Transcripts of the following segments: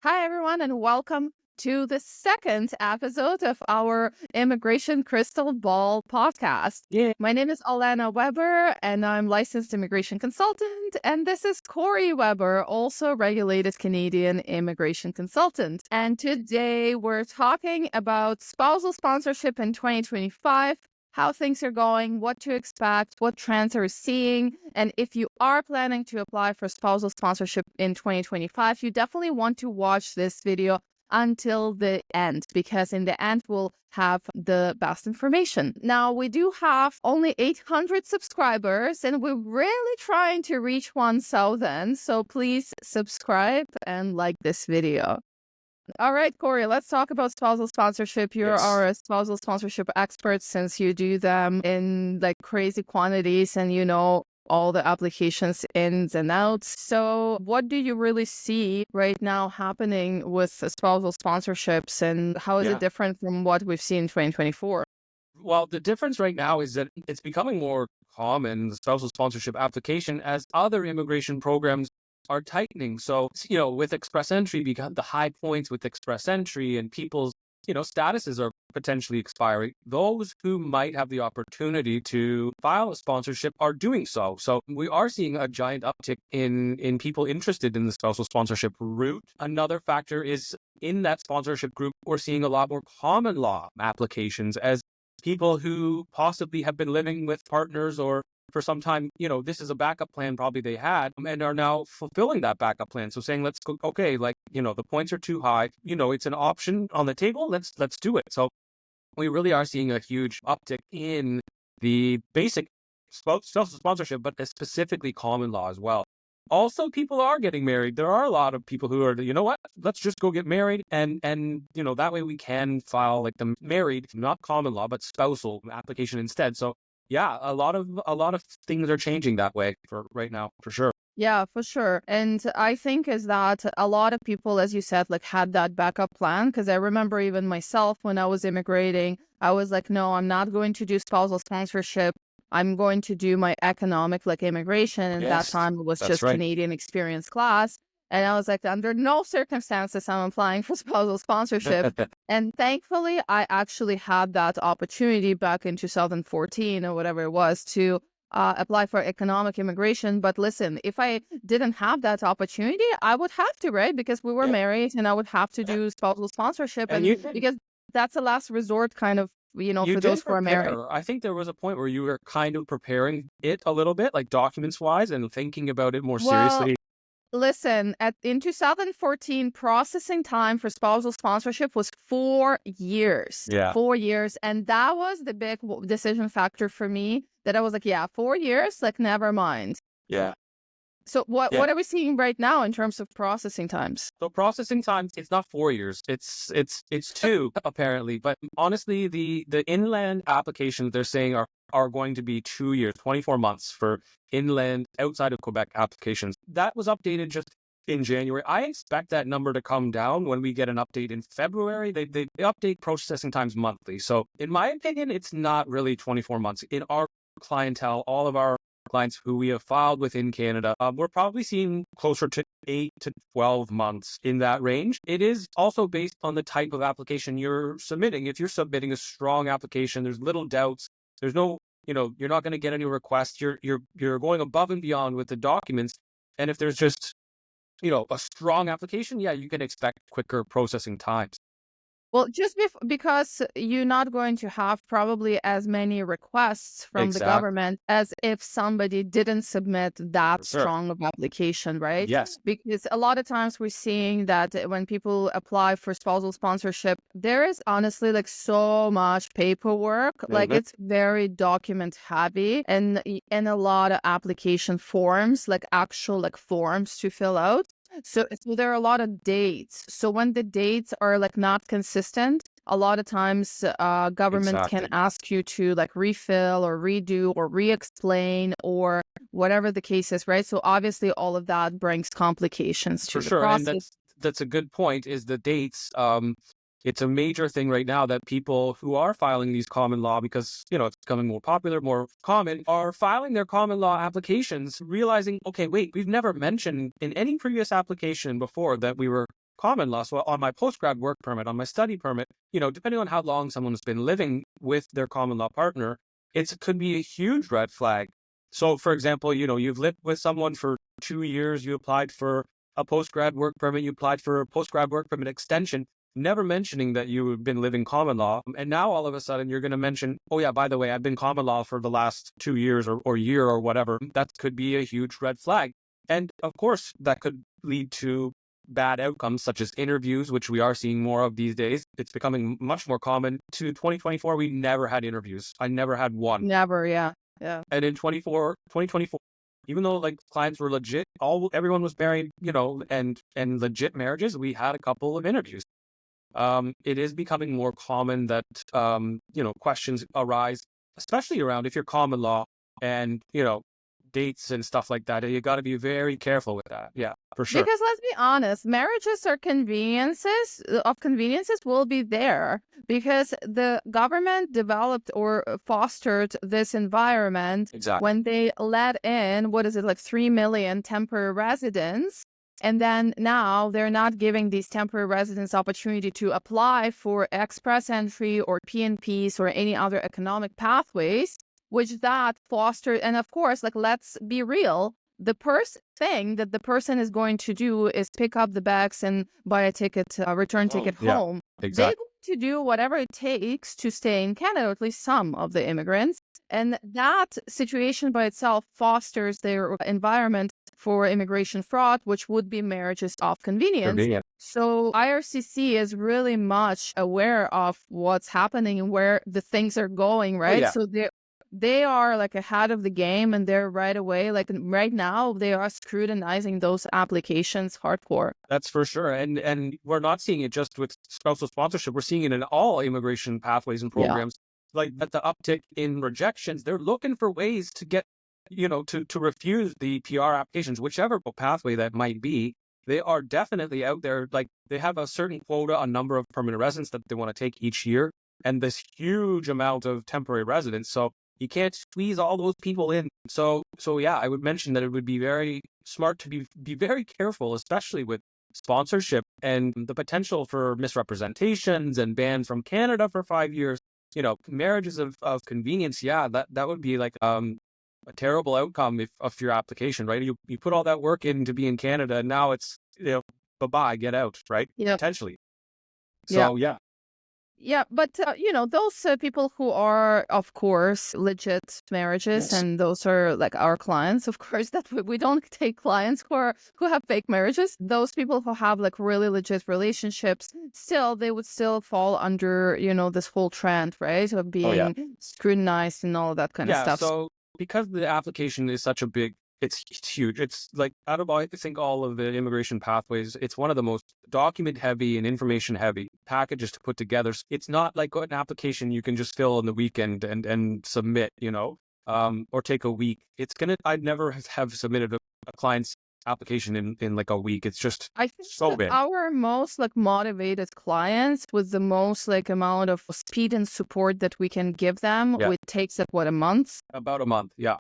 Hi, everyone, and welcome to the second episode of our Immigration Crystal Ball podcast. Yeah. My name is Olena Weber, and I'm licensed immigration consultant. And this is Cory Weber, also regulated Canadian immigration consultant. And today we're talking about spousal sponsorship in 2025. How things are going, what to expect, what trends are seeing. And if you are planning to apply for spousal sponsorship in 2025, you definitely want to watch this video until the end, because in the end, we'll have the best information. Now, we do have only 800 subscribers, and we're really trying to reach 1,000. So please subscribe and like this video. All right, Cory, let's talk about spousal sponsorship. You Yes. are a spousal sponsorship expert since you do them in like crazy quantities and you know all the applications ins and outs. So what do you really see right now happening with spousal sponsorships, and how is it different from what we've seen in 2024? Well, the difference right now is that it's becoming more common, the spousal sponsorship application, as other immigration programs are tightening. So, with express entry, because the high points with express entry and people's, statuses are potentially expiring, those who might have the opportunity to file a sponsorship are doing so. So we are seeing a giant uptick in people interested in the spousal sponsorship route. Another factor is in that sponsorship group, we're seeing a lot more common law applications as people who possibly have been living with partners or for some time, this is a backup plan probably they had and are now fulfilling that backup plan. So saying, let's go, okay, the points are too high, it's an option on the table. Let's do it. So we really are seeing a huge uptick in the basic sponsorship, but specifically common law as well. Also, people are getting married. There are a lot of people who are, let's just go get married. And that way we can file like the married, not common law, but spousal application instead. So yeah, a lot of things are changing that way for right now, for sure. Yeah, for sure. And I think is that a lot of people, as you said, like had that backup plan. Because I remember even myself when I was immigrating, I was like, no, I'm not going to do spousal sponsorship. I'm going to do my economic like immigration. And that time it was just right. Canadian experience class. And I was like, under no circumstances I'm applying for spousal sponsorship. And thankfully, I actually had that opportunity back in 2014 or whatever it was to apply for economic immigration. But listen, if I didn't have that opportunity, I would have to, right? Because we were married and I would have to do spousal sponsorship. And because that's a last resort kind of, for those who are married. I think there was a point where you were kind of preparing it a little bit, like documents wise, and thinking about it more seriously. Listen, in 2014, processing time for spousal sponsorship was 4 years. Yeah. 4 years. And that was the big decision factor for me that I was like, yeah, 4 years, like, never mind. Yeah. So what are we seeing right now in terms of processing times? So processing times, it's not 4 years. It's 2 apparently. But honestly, the inland applications they're saying are going to be 2 years, 24 months for inland outside of Quebec applications. That was updated just in January. I expect that number to come down when we get an update in February. They update processing times monthly. So in my opinion, it's not really 24 months. In our clientele, all of our clients who we have filed within Canada, we're probably seeing closer to 8 to 12 months in that range. It is also based on the type of application you're submitting. If you're submitting a strong application, there's little doubts. There's no, you're not going to get any requests. You're going above and beyond with the documents. And if there's just, a strong application, yeah, you can expect quicker processing times. Well, just because you're not going to have probably as many requests from the government as if somebody didn't submit that strong of application, right? Yes. Because a lot of times we're seeing that when people apply for spousal sponsorship, there is honestly like so much paperwork. Like it's very document heavy and a lot of application forms, like actual like forms to fill out. So there are a lot of dates. So when the dates are like not consistent, a lot of times government can ask you to like refill or redo or re-explain or whatever the case is, right? So obviously all of that brings complications to the process. And that's a good point, is the dates. It's a major thing right now that people who are filing these common law, because, it's becoming more popular, more common, are filing their common law applications, realizing, okay, wait, we've never mentioned in any previous application before that we were common law. So on my postgrad work permit, on my study permit, depending on how long someone's been living with their common law partner, it could be a huge red flag. So for example, you've lived with someone for 2 years, you applied for a postgrad work permit, you applied for a postgrad work permit extension, never mentioning that you've been living common law. And now all of a sudden you're going to mention, oh yeah, by the way, I've been common law for the last 2 years or year or whatever. That could be a huge red flag. And of course, that could lead to bad outcomes such as interviews, which we are seeing more of these days. It's becoming much more common. To 2024, we never had interviews. I never had one. Never, yeah. Yeah. And in 2024, even though like clients were legit, everyone was married, and legit marriages, we had a couple of interviews. It is becoming more common that, questions arise, especially around if you're common law and, dates and stuff like that. You got to be very careful with that. Yeah, for sure. Because let's be honest, marriages are conveniences will be there because the government developed or fostered this environment when they let in, 3 million temporary residents. And then now they're not giving these temporary residents opportunity to apply for express entry or PNPs or any other economic pathways, which that fostered. And of course, let's be real, the thing that the person is going to do is pick up the bags and buy a return ticket home. Exactly. They're going to do whatever it takes to stay in Canada, at least some of the immigrants. And that situation by itself fosters their environment for immigration fraud, which would be marriages of convenience. So IRCC is really much aware of what's happening and where the things are going, right? Oh, yeah. So they are ahead of the game, and they're right away. Right now, they are scrutinizing those applications hardcore. That's for sure. And we're not seeing it just with spousal sponsorship. We're seeing it in all immigration pathways and programs. Like at the uptick in rejections, they're looking for ways to get, to refuse the PR applications, whichever pathway that might be. They are definitely out there. Like they have a certain quota, a number of permanent residents that they want to take each year, and this huge amount of temporary residents. So you can't squeeze all those people in. So yeah, I would mention that it would be very smart to be very careful, especially with sponsorship and the potential for misrepresentations and bans from Canada for 5 years. Marriages of convenience. Yeah, that would be a terrible outcome of your application, right? You put all that work in to be in Canada, and now it's bye-bye, get out, right? Yeah. Potentially. So yeah. Yeah, but those people who are, of course, legit marriages, and those are our clients, of course. That we don't take clients who have fake marriages. Those people who have really legit relationships, they would still fall under this whole trend, right, of being scrutinized and all that kind of stuff. So because the application is such a big, it's huge. It's out of I think all of the immigration pathways, it's one of the most document heavy and information heavy packages to put together. It's not like an application you can just fill in the weekend and submit, or take a week. I'd never have submitted a client's application in a week. It's just I think so big. Our most motivated clients with the most amount of speed and support that we can give them, it takes a month? About a month, yeah.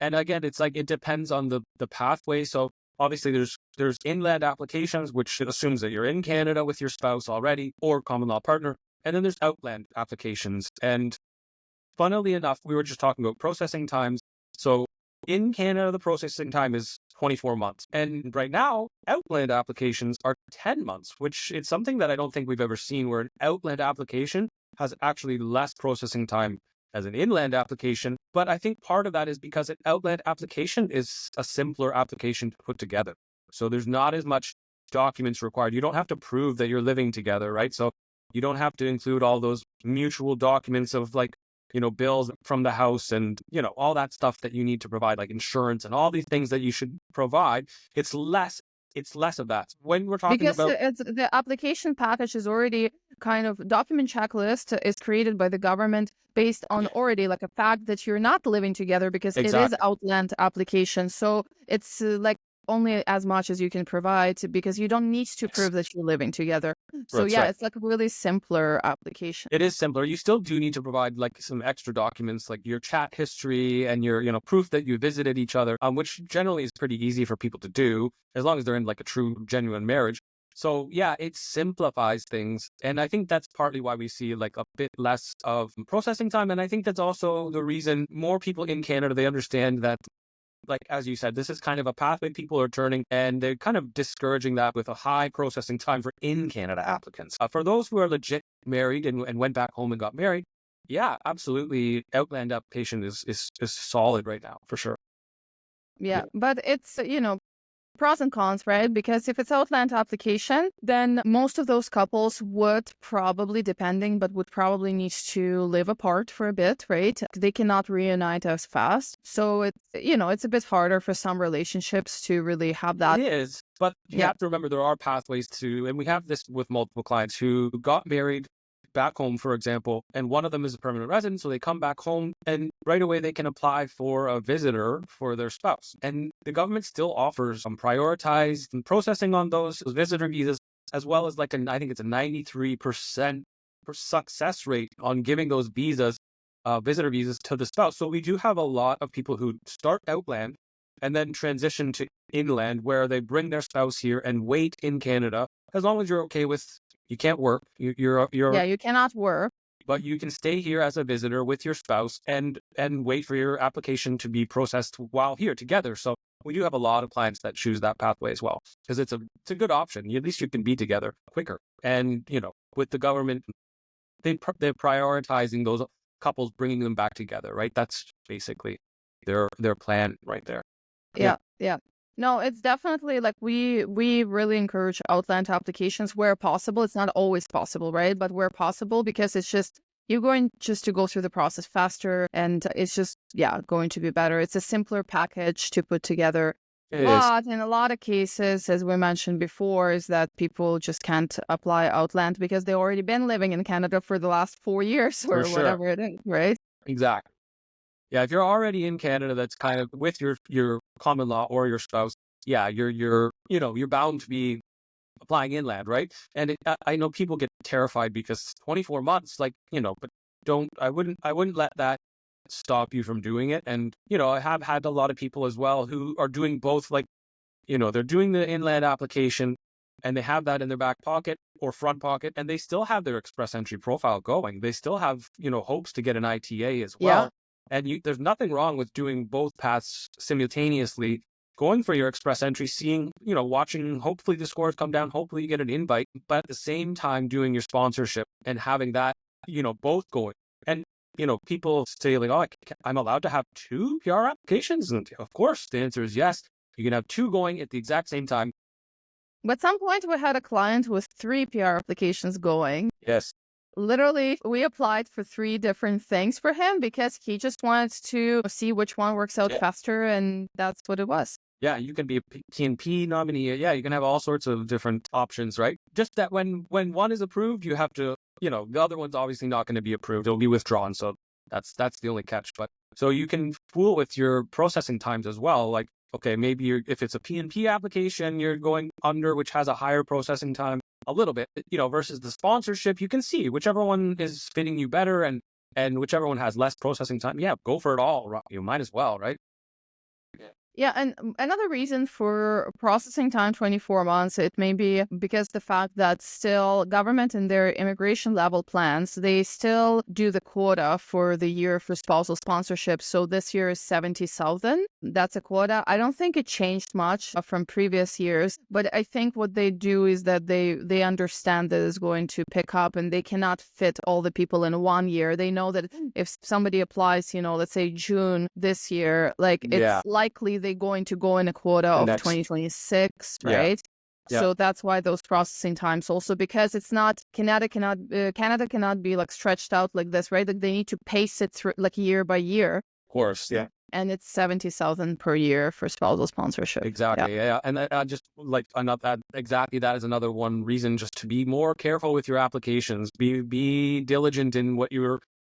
And again, it's it depends on the pathway. So obviously there's inland applications, which assumes that you're in Canada with your spouse already or common law partner. And then there's outland applications. And funnily enough, we were just talking about processing times. So in Canada, the processing time is 24 months. And right now, outland applications are 10 months, which is something that I don't think we've ever seen, where an outland application has actually less processing time as an inland application. But I think part of that is because an outland application is a simpler application to put together. So there's not as much documents required. You don't have to prove that you're living together, right? So you don't have to include all those mutual documents of bills from the house and, all that stuff that you need to provide, like insurance and all these things that you should provide. It's less of that. When we're talking because about... the application package is already kind of document checklist is created by the government based on already a fact that you're not living together, because it is outland application. So it's only as much as you can provide, because you don't need to prove that you're living together. So it's a really simpler application. It is simpler. You still do need to provide some extra documents, like your chat history and your proof that you visited each other, which generally is pretty easy for people to do as long as they're in a true genuine marriage. So yeah, it simplifies things. And I think that's partly why we see like a bit less of processing time. And I think that's also the reason more people in Canada, they understand that, like, as you said, this is kind of a pathway people are turning, and they're kind of discouraging that with a high processing time for in Canada applicants. For those who are legit married and went back home and got married, yeah, absolutely. Outland application is solid right now, for sure. Yeah, but it's, pros and cons, right? Because if it's Outland application, then most of those couples would probably, depending, but would probably need to live apart for a bit, right? They cannot reunite as fast. So it's a bit harder for some relationships to really have that. It is, but you Yeah. have to remember there are pathways to, and we have this with multiple clients who got married back home, for example, and one of them is a permanent resident, so they come back home and right away they can apply for a visitor for their spouse. And the government still offers some prioritized processing on those visitor visas, as well as I think it's a 93% success rate on giving those visas, visitor visas to the spouse. So we do have a lot of people who start Outland and then transition to inland, where they bring their spouse here and wait in Canada, as long as you're okay with, you can't work, you're Yeah, you cannot work. but you can stay here as a visitor with your spouse and wait for your application to be processed while here together. So we do have a lot of clients that choose that pathway as well, because it's a good option. At least you can be together quicker. And with the government, they're prioritizing those couples, bringing them back together, right? That's basically their plan right there. Yeah. Yeah. No, it's definitely like we really encourage Outland applications where possible. It's not always possible, right? But where possible, because it's just you're going just to go through the process faster, and it's just going to be better. It's a simpler package to put together. It is. But in a lot of cases, as we mentioned before, is that people just can't apply Outland because they've already been living in Canada for the last 4 years or For sure. whatever it is, right? Exactly. Yeah, if you're already in Canada, that's kind of with your common law or your spouse, yeah, you're bound to be applying inland, right? And I know people get terrified because 24 months, but I wouldn't let that stop you from doing it. And I have had a lot of people as well who are doing both, they're doing the inland application and they have that in their back pocket or front pocket, and they still have their express entry profile going. They still have, hopes to get an ITA as well. And there's nothing wrong with doing both paths simultaneously, going for your express entry, seeing, watching, hopefully the scores come down, hopefully you get an invite, but at the same time doing your sponsorship and having that, both going. And, people say like, oh, I'm allowed to have 2 PR applications. And of course, the answer is yes. You can have 2 going at the exact same time. But at some point, we had a client with 3 PR applications going. Yes. Literally, we applied for 3 different things for him because he just wanted to see which one works out faster, and that's what it was. Yeah, you can be a PNP nominee. Yeah, you can have all sorts of different options, right? Just that when one is approved, you have to, the other one's obviously not going to be approved. It'll be withdrawn. So that's the only catch. But so you can fool with your processing times as well. Like, okay, maybe if it's a PNP application, you're going under, which has a higher processing time a little bit, versus the sponsorship. You can see whichever one is fitting you better, and whichever one has less processing time. Yeah, go for it all. You might as well, right? Yeah, and another reason for processing time 24 months, it may be because the fact that still government in their immigration level plans, they still do the quota for the year for spousal sponsorship. So this year is 70,000. That's a quota. I don't think it changed much from previous years, but I think what they do is that they understand that it's going to pick up, and they cannot fit all the people in 1 year. They know that if somebody applies, let's say June this year, it's likely they're going to go in a quota of 2026, right? Yeah. So that's why those processing times also, because it's not, Canada cannot be like stretched out like this, right? Like they need to pace it through like year by year. Of course, yeah. And it's 70,000 per year for spousal sponsorship. Exactly, yeah. And I just exactly that is another one reason just to be more careful with your applications. Be diligent in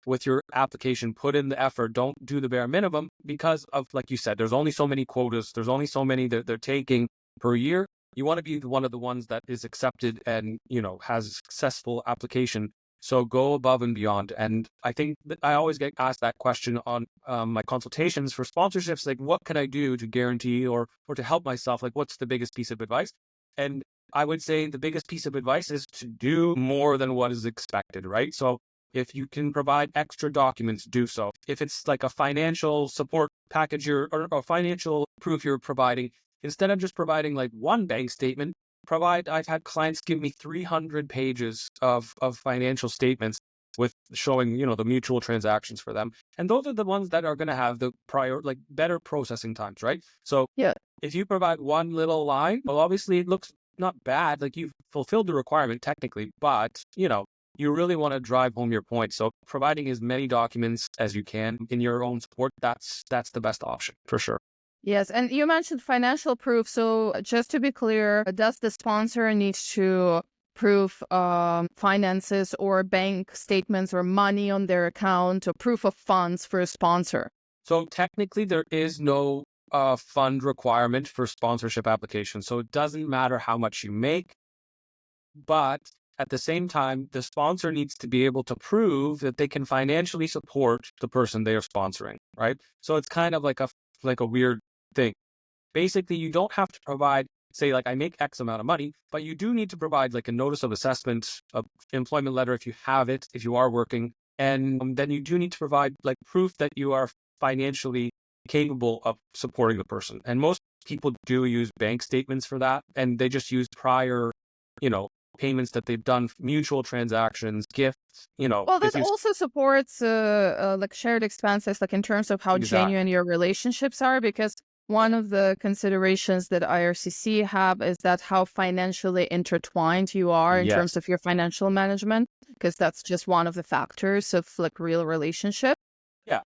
with your application, put in the effort, don't do the bare minimum, because of, like you said, there's only so many quotas, there's only so many that they're taking per year. You want to be one of the ones that is accepted and, has a successful application. So go above and beyond. And I think that I always get asked that question on my consultations for sponsorships, like what can I do to guarantee or to help myself? Like what's the biggest piece of advice? And I would say the biggest piece of advice is to do more than what is expected, right? So if you can provide extra documents, do so. If it's like a financial support package or a financial proof you're providing, instead of just providing like one bank statement, I've had clients give me 300 pages of financial statements with showing, the mutual transactions for them. And those are the ones that are going to have the better processing times, right? So Yeah. if you provide one little line, well, obviously it looks not bad, like you've fulfilled the requirement technically, but you really want to drive home your point. So providing as many documents as you can in your own support, that's the best option for sure. Yes, and you mentioned financial proof. So just to be clear, does the sponsor need to prove finances or bank statements or money on their account or proof of funds for a sponsor? So technically there is no fund requirement for sponsorship applications. So it doesn't matter how much you make, but at the same time, the sponsor needs to be able to prove that they can financially support the person they are sponsoring, right? So it's kind of like a weird thing. Basically, you don't have to provide, say, like I make X amount of money, but you do need to provide like a notice of assessment, a employment letter if you have it, if you are working. And then you do need to provide like proof that you are financially capable of supporting the person. And most people do use bank statements for that. And they just use prior, payments that they've done, mutual transactions, gifts, Well, that also supports like shared expenses, like in terms of how genuine your relationships are, because one of the considerations that IRCC have is that how financially intertwined you are in terms of your financial management, because that's just one of the factors of like real relationship. Yeah,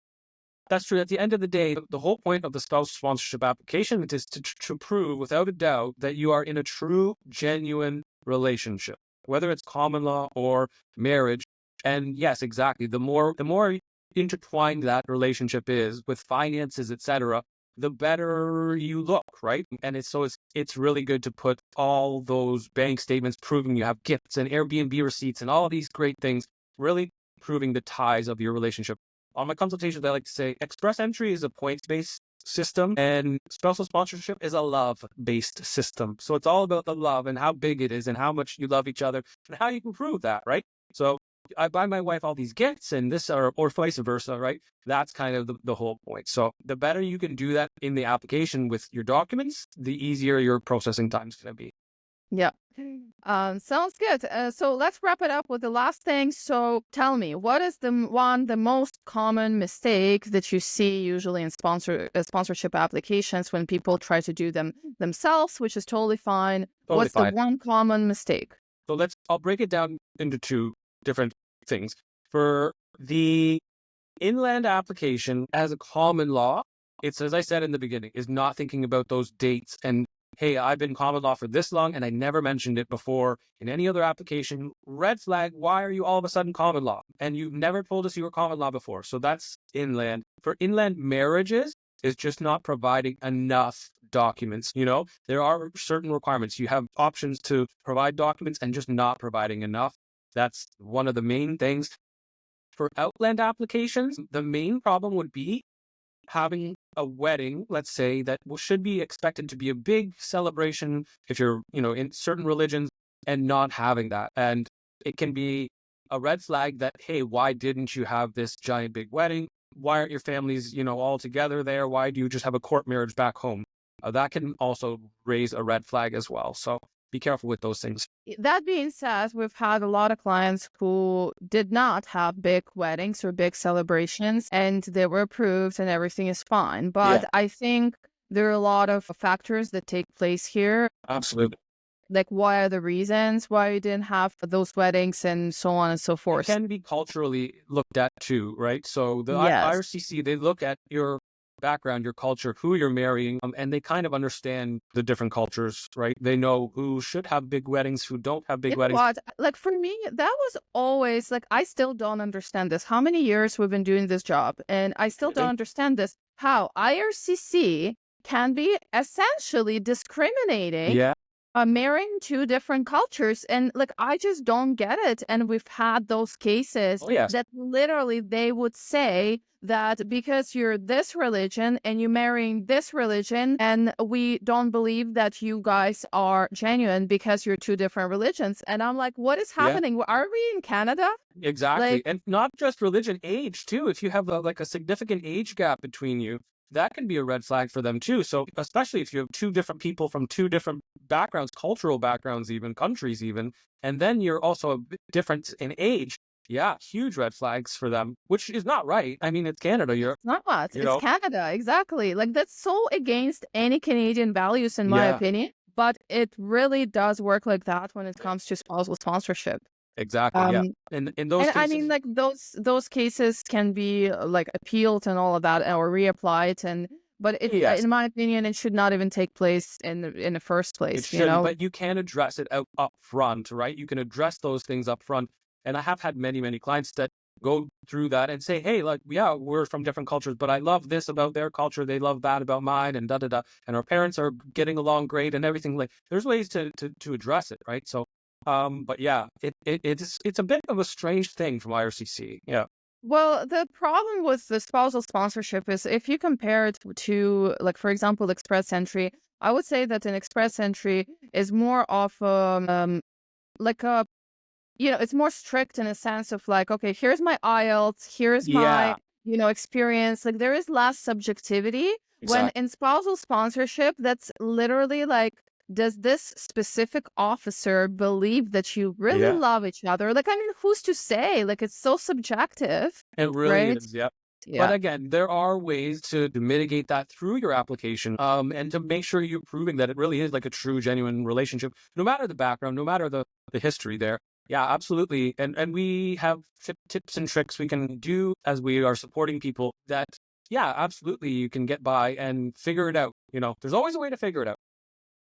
that's true. At the end of the day, the whole point of the spouse sponsorship application is to prove without a doubt that you are in a true, genuine relationship, whether it's common law or marriage. And yes, exactly. The more intertwined that relationship is with finances, etc., the better you look, right? And it's really good to put all those bank statements proving you have gifts and Airbnb receipts and all these great things, really proving the ties of your relationship. On my consultations, I like to say express entry is a points-based system and spousal sponsorship is a love-based system. So it's all about the love and how big it is and how much you love each other and how you can prove that, right? So I buy my wife all these gifts and this or vice versa, right? That's kind of the whole point. So the better you can do that in the application with your documents, the easier your processing time is going to be. Yeah. Sounds good. So let's wrap it up with the last thing. So tell me, what is the most common mistake that you see usually in sponsorship applications when people try to do them themselves, which is totally fine. What's the one common mistake? So I'll break it down into two different things. For the inland application as a common law, it's, as I said in the beginning, is not thinking about those dates and, hey, I've been common law for this long and I never mentioned it before in any other application. Red flag, why are you all of a sudden common law? And you've never told us you were common law before. So that's inland. For inland marriages, is just not providing enough documents. There are certain requirements. You have options to provide documents and just not providing enough. That's one of the main things. For Outland applications, the main problem would be having a wedding, let's say, that should be expected to be a big celebration if you're, in certain religions, and not having that. And it can be a red flag that, hey, why didn't you have this giant big wedding? Why aren't your families, all together there? Why do you just have a court marriage back home? That can also raise a red flag as well. So be careful with those things. That being said, we've had a lot of clients who did not have big weddings or big celebrations and they were approved and everything is fine. But I think there are a lot of factors that take place here. Absolutely. Like, what are the reasons why you didn't have those weddings and so on and so forth? It can be culturally looked at too, right? So the IRCC, they look at your background, your culture, who you're marrying, and they kind of understand the different cultures, right? They know who should have big weddings, who don't have big weddings. What? Like for me, that was always like, I still don't understand this. How many years we've been doing this job and I still don't understand this. How IRCC can be essentially discriminating marrying two different cultures. And like, I just don't get it. And we've had those cases Oh, yes. that literally they would say that because you're this religion and you're marrying this religion, and we don't believe that you guys are genuine because you're two different religions. And I'm like, what is Yeah. happening? Are we in Canada? Exactly. Like, And not just religion, age too. If you have like a significant age gap between you, that can be a red flag for them too. So especially if you have two different people from two different backgrounds, cultural backgrounds, even countries, even, and then you're also a bit different in age. Yeah, huge red flags for them, which is not right. I mean, it's Canada. it's not. You It's know, Canada. Exactly. Like, that's so against any Canadian values, in my yeah, opinion. But it really does work like that when it comes to spousal sponsorship. exactly. Yeah. Um, In those and I mean, cases, like, those cases can be like appealed and all of that, or reapplied, but it, yes, in my opinion, it should not even take place in the first it place. shouldn't, but you can address it up front, right? You can address those things up front. And I have had many, many clients that go through that and say, hey, like, yeah, we're from different cultures, but I love this about their culture. They love that about mine, and da da da. And our parents are getting along great and everything. Like, there's ways to address it, right? So, but yeah, it's a bit of a strange thing from IRCC. Yeah. Well, the problem with the spousal sponsorship is if you compare it to, like, for example, express entry, I would say that an express entry is more of like a, it's more strict in a sense of like, okay, here's my IELTS, here's my, Yeah, experience. Like, there is less subjectivity. When exactly. in spousal sponsorship, that's literally like, does this specific officer believe that you really Yeah, love each other? Like, I mean, who's to say? Like, it's so subjective, it really right? is. Yeah. But Yeah. again, there are ways to mitigate that through your application, and to make sure you're proving that it really is like a true, genuine relationship, no matter the background, no matter the history there. Yeah, absolutely. And we have tips and tricks we can do as we are supporting people that, yeah, absolutely, you can get by and figure it out. There's always a way to figure it out.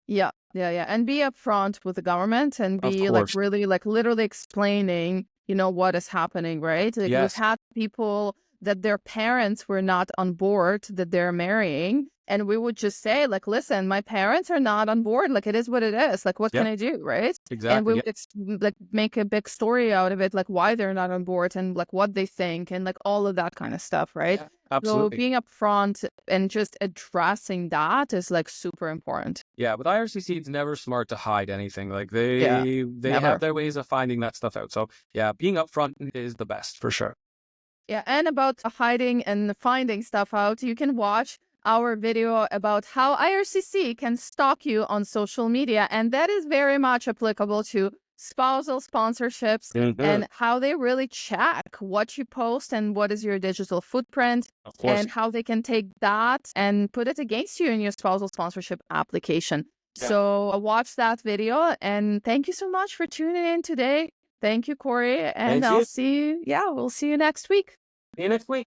Yeah, yeah, yeah. And be upfront with the government and Of be like course. really like literally explaining, what is happening, right? Like, we've Yes. had people that their parents were not on board that they're marrying. And we would just say, like, listen, my parents are not on board. Like, it is what it is. Like, what can Yep. I do? Right. And we Exactly. would Yep. like make a big story out of it, like why they're not on board and like what they think and like all of that kind of stuff. Right. Yeah. So Absolutely. being upfront and just addressing that is like super important. Yeah, with IRCC, it's never smart to hide anything. Like Yeah. they have Never. their ways of finding that stuff out. So yeah, being upfront is the best for sure. Yeah, and about hiding and finding stuff out, you can watch our video about how IRCC can stalk you on social media. And that is very much applicable to spousal sponsorships Mhm. and how they really check what you post and what is your digital footprint, Of course. and how they can take that and put it against you in your spousal sponsorship application. Yeah. So watch that video, and thank you so much for tuning in today. Thank you, Corey, and Thank you. we'll see you next week. See you next week.